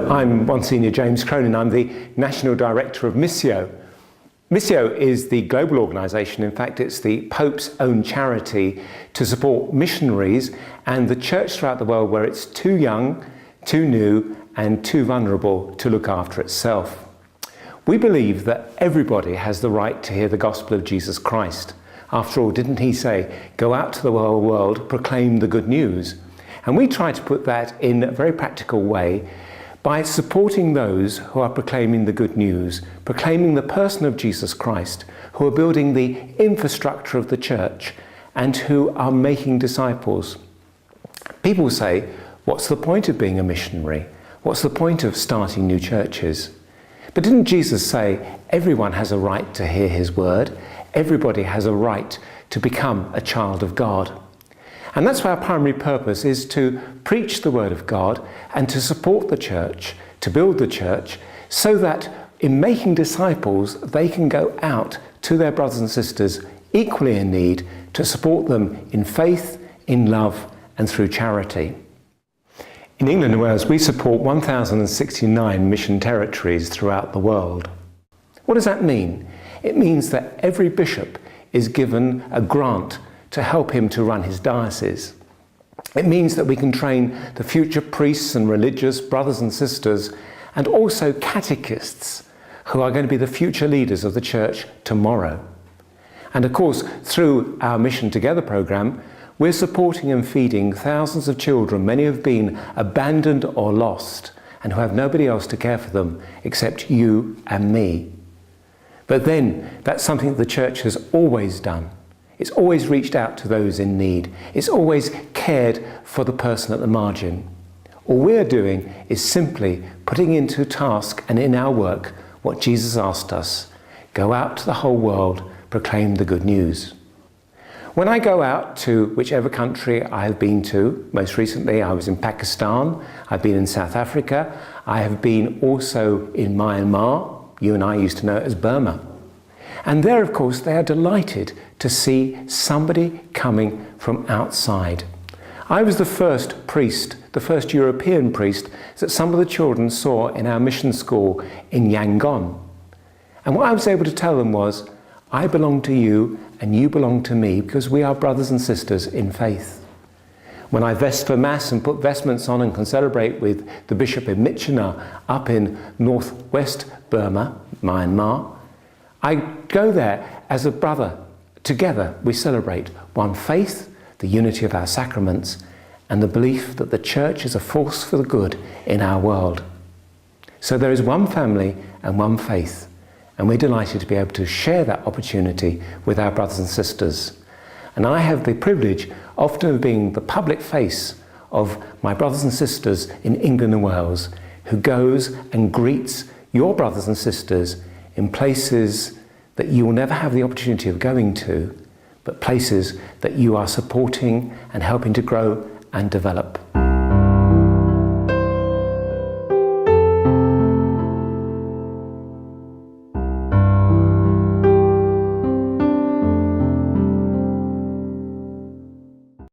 I'm Monsignor James Cronin. I'm the National Director of Missio. Missio is the global organisation. In fact, it's the Pope's own charity to support missionaries and the church throughout the world where it's too young, too new and too vulnerable to look after itself. We believe that everybody has the right to hear the gospel of Jesus Christ. After all, didn't he say, "Go out to the whole world, proclaim the good news"? And we try to put that in a very practical way by supporting those who are proclaiming the good news, proclaiming the person of Jesus Christ, who are building the infrastructure of the church and who are making disciples. People say, what's the point of being a missionary? What's the point of starting new churches? But didn't Jesus say everyone has a right to hear his word? Everybody has a right to become a child of God. And that's why our primary purpose is to preach the word of God and to support the church, to build the church, so that in making disciples, they can go out to their brothers and sisters equally in need to support them in faith, in love, and through charity. In England and Wales, we support 1,069 mission territories throughout the world. What does that mean? It means that every bishop is given a grant to help him to run his diocese. It means that we can train the future priests and religious brothers and sisters and also catechists who are going to be the future leaders of the church tomorrow. And of course, through our Mission Together programme, we're supporting and feeding thousands of children, many have been abandoned or lost, and who have nobody else to care for them except you and me. But then, that's something that the church has always done. It's always reached out to those in need. It's always cared for the person at the margin. All we're doing is simply putting into task and in our work what Jesus asked us. Go out to the whole world, proclaim the good news. When I go out to whichever country I have been to, most recently I was in Pakistan, I've been in South Africa, I have been also in Myanmar, you and I used to know it as Burma. And there, of course, they are delighted to see somebody coming from outside. I was the first priest, the first European priest that some of the children saw in our mission school in Yangon. And what I was able to tell them was, I belong to you and you belong to me because we are brothers and sisters in faith. When I vest for Mass and put vestments on and can celebrate with the Bishop in Myitkyina up in northwest Burma, Myanmar, I go there as a brother. Together we celebrate one faith, the unity of our sacraments, and the belief that the church is a force for the good in our world. So there is one family and one faith, and we're delighted to be able to share that opportunity with our brothers and sisters. And I have the privilege often of being the public face of my brothers and sisters in England and Wales, who goes and greets your brothers and sisters in places that you will never have the opportunity of going to, but places that you are supporting and helping to grow and develop.